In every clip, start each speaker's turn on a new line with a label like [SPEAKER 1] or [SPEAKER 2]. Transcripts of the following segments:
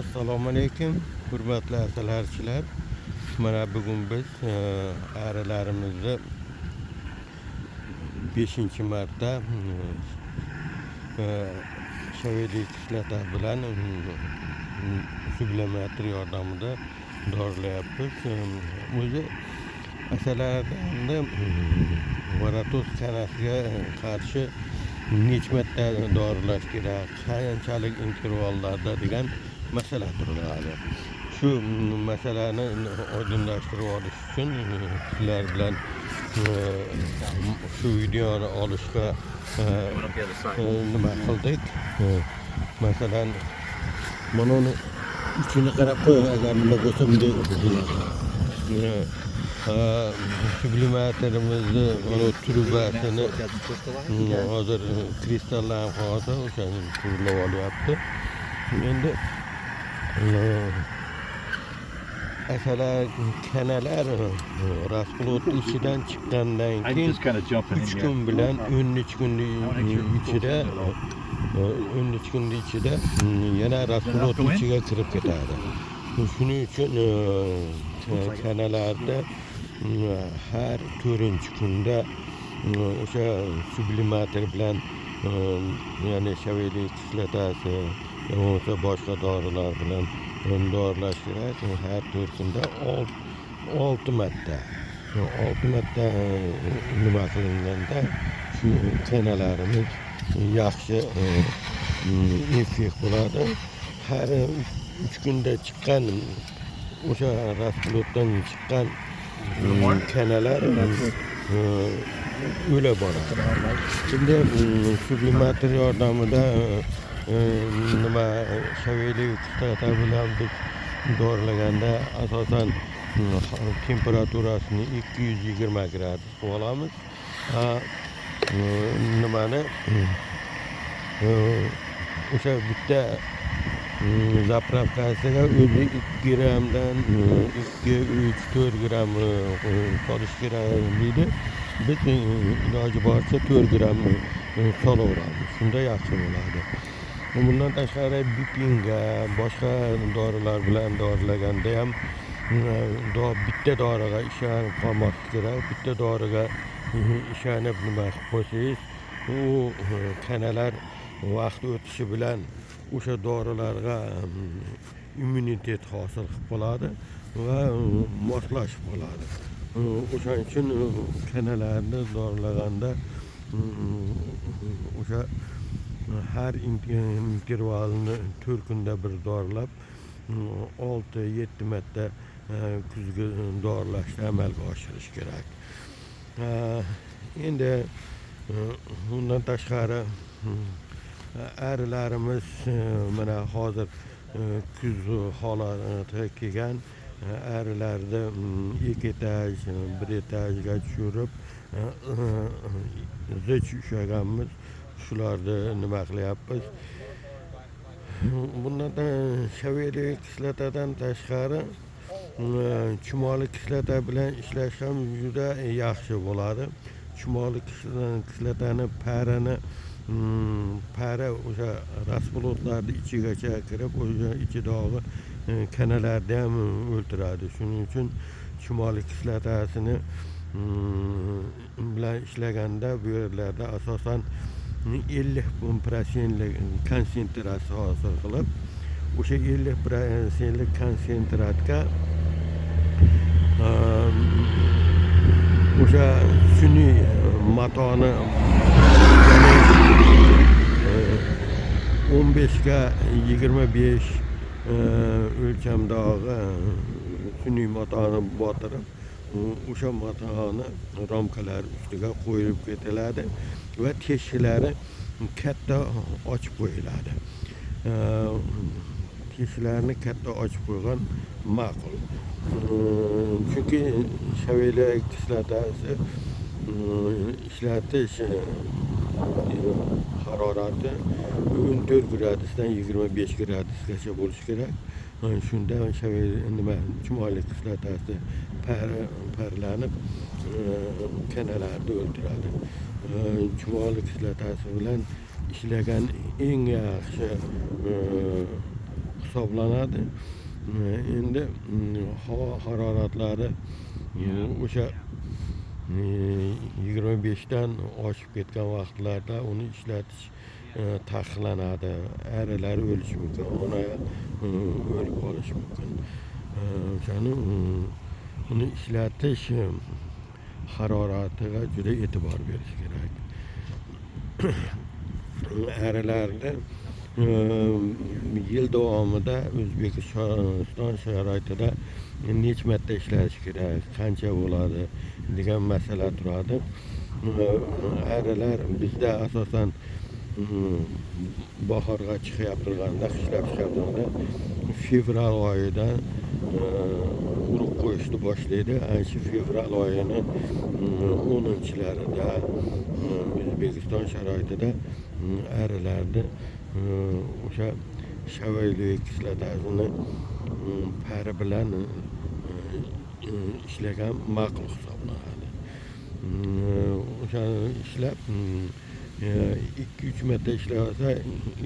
[SPEAKER 1] Assalomu alaykum, hurmatli asalarichilar. Mana bugun biz arilarimizni 5-marta shayveli kislota bilan sublimator yordamida dorilayapmiz. O'zi asalarni varatoz kanasiga qarshi necha marta dorilash kerak, qanchalik intervallarda degan masala turiladi. Shu masalani oydinlashtirib olish uchun sizlar bilan shu videoni olishga nima qildik. Masalan, mana uni ichini qarab qo'ying, agar nima bo'lsa bunday sublimatorimizni mana trubasini hozir kristallanib qolsa o'shani turlab olyapti. Endi asalar kanalar rasplot ichidan chiqqandan keyin 3 kun bilan 13 kun ichida yana rasplot ichiga kirib ketadi. Shuning uchun kanalarda har 4-kunda o'sha sublimator bilan ya'ni shayveli kislotasi yoki boshqa dorilar bilan dorilash kerak. Har 4 kunda 6 marta. 6 marta nima qilinganda shu kanalarimiz yaxshi effekt bo'ladi. Har 3 kunda chiqqan o'sha rasplotdan chiqqan kanalar o'la boradi. Endi sublimator yordamida nima shayveli kislota bilan biz dorilaganda asosan temperaturasini 220 gradus qilib olamiz. Nimani o'sha bitta zapravkasiga o'zi 2 grammdan 2, 3, 4 gramm solish kerak deydi. Biz iloji boricha 4 gramm solaveramiz. Shunda yaxshi bo'ladi. Bundan tashqari bipinga boshqa dorilar bilan dorilaganda ham bitta doriga ishonib qolmaslik kerak. Bitta doriga ishonib nima qilib qo'ysangiz, u kanalar vaqt o'tishi bilan o'sha dorilarga immunitet hosil qilib qoladi va moslashib qoladi. O'shaning uchun kanalarni dorilaganda o'sha har intervalni 4 kunda bir dorilab 6-7 marta kuzgi dorilashni amalga oshirish kerak. Endi bundan tashqari arilarimiz mana hozir kuz holatiga kelgan arilarni 2 etaj, 1 etajga tushirib zich ushlaganmiz. Shularni nima qilyapmiz? Bundan shayveli kislotadan tashqari chumoli kislota bilan ishlash ham juda yaxshi bo'ladi. Chumoli kislotani para o'sha rasplotlarning ichigacha kirib, o'sha ichidagi kanalarni ham o'ldiradi. Shuning uchun chumoli kislotasini bilan ishlaganda bu yerlarda asosan 50% konsentratsiya hosil qilib, o'sha 50% konsentratga o'sha sun'iy matoni 15 ga 25 o'lchamdagi sun'iy matoni botirib, o'sha matoni ramkalar ustiga qo'yilib ketiladi va teshiklari katta ochib qo'yiladi. Teshiklarni katta ochib qo'ygan ma'qul. Chunki shayveli kislotasi ishlatish harorati 14 gradusdan 25 gradusgacha bo'lishi kerak. Shunda chumoli kislotasi parlanib kanalarni o'ldiradi. Chumoli kislotasi bilan ishlagan eng yaxshi hisoblanadi. Endi havo haroratlari o'sha 25 dan oshib ketgan vaqtlarda uni ishlatish taqiqlanadi. Arilar o'lishi mumkin, ona o'lib qolishi mumkin. O'shani uni ishlatish haroratiga juda e'tibor berish kerak. Arilarni yil davomida O'zbekiston sharoitida necha marta ishlash kerak, qancha bo'ladi degan masala turadi. Arilar bizda asosan bahorga chiqib turganda, qishlab chiqarganda fevral oyidan urug' qo'yishni boshlaydi. Ana shu fevral oyini 10-larida O'zbekiston sharoitida arilarni o'sha shavayli kislotasini pari bilan ishlagan ma'qul hisoblanadi. O'shani ishlab 2-3 marta ishlasa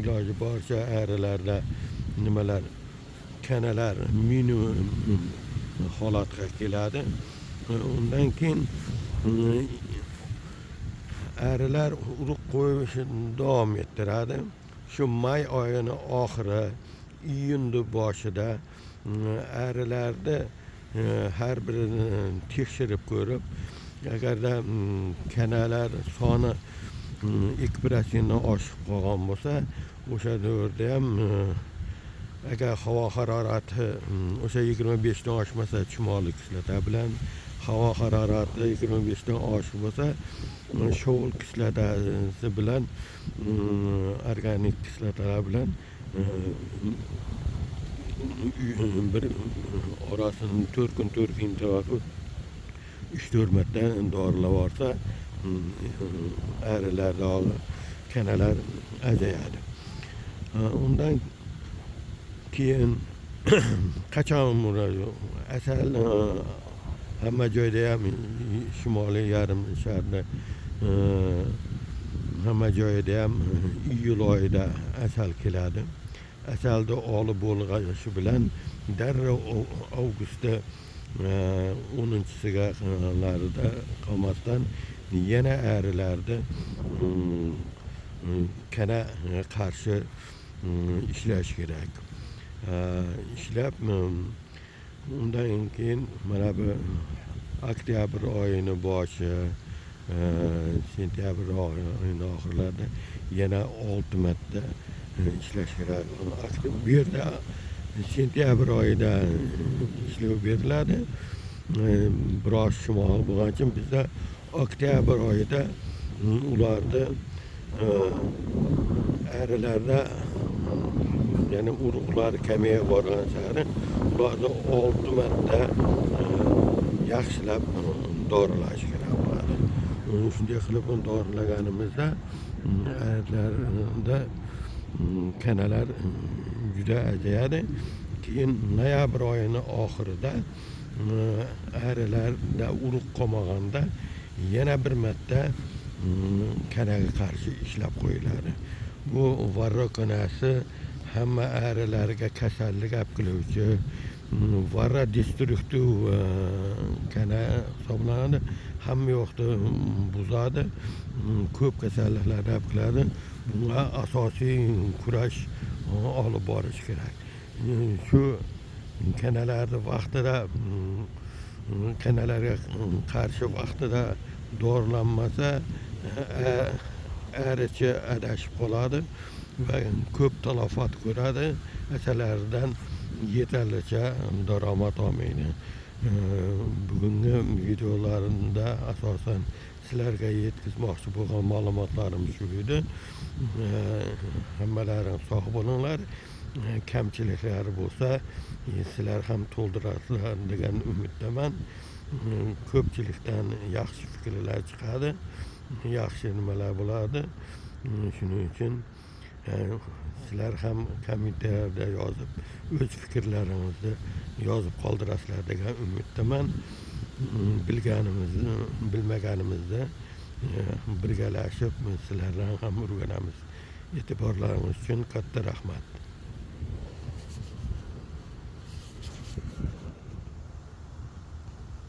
[SPEAKER 1] iloji boricha arilarda nimalar kanalar minimum holatga keladi. Undan keyin arilar urug' qo'yishni davom ettiradi. Shu may oyini oxiri, iyunning boshida arilarni har birini tekshirib ko'rib, agarda kanalar soni 2%dan oshib qolgan bo'lsa, o'sha davrda ham agar havo harorati o'sha 25 dan oshmasa chumoli kislota bilan, havo harorati 25 dan oshib bo'lsa shovul kislotasi bilan, organik kislotalar bilan bir orasini 4 kun interval 3-4 marta dorilab olsa arilardagi kanalar azayadi. Undan keyin qachon asal hamma joyda ham shimoliy yarim sharda hamma joyda ham iyul oyida asal keladi. Asalni olib bo'lg'anishi bilan darrov avgustda 10-siga qolmasdan yana arilarni kana qarshi ishlash kerak. Ishlab undan keyin mana bu oktyabr oyini boshi, sentyabr oyini oxirlarida yana 6 marta ishlash kerak. Bu yerda sentyabr oyida ishlov beriladi. Biroz shimol bo'lgani uchun bizda oktyabr oyida ularni arilarda ya'ni urug'lar kamayib borgan sari ularni 6 marta yaxshilab doralash kerak bo'ladi. Shunday qilib dorilaganimizda arilarda kanalar juda azayadi. Keyin noyabr oyini oxirida arilarda urug' qolmaganda yana bir marta kanaga qarshi ishlab qo'yiladi. Bu varroa kanasi hamma arilarga kasallik olib keluvchi varroa destruktiv kana hisoblanadi. Hamma yoqda buzadi, ko'p kasalliklarni olib keladi. Bunga asosiy kurash olib borish kerak. Shu kanalarni vaqtida kanalarga qarshi vaqtida dorilanmasa arichi adashib qoladi va ko'p talafot ko'radi. Asalaridan yetarlicha daromad olmaydi. Bugungi videolarimda asosan sizlarga yetkazmoqchi bo'lgan ma'lumotlarim shu edi. Hammalaring sog' bo'linglar. Kamchiliklari bo'lsa, sizlar ham to'ldirasizlar degan umiddaman. Ko'pchilikdan yaxshi fikrlar chiqadi, yaxshi nimalar bo'ladi. Shuning uchun sizlar ham kommentariyada yozib, o'z fikrlaringizni yozib qoldirasizlar degan umiddaman. Bilganimizni, bilmaganimizni birgalashib sizlardan ham o'rganamiz. E'tiborlaringiz uchun katta rahmat.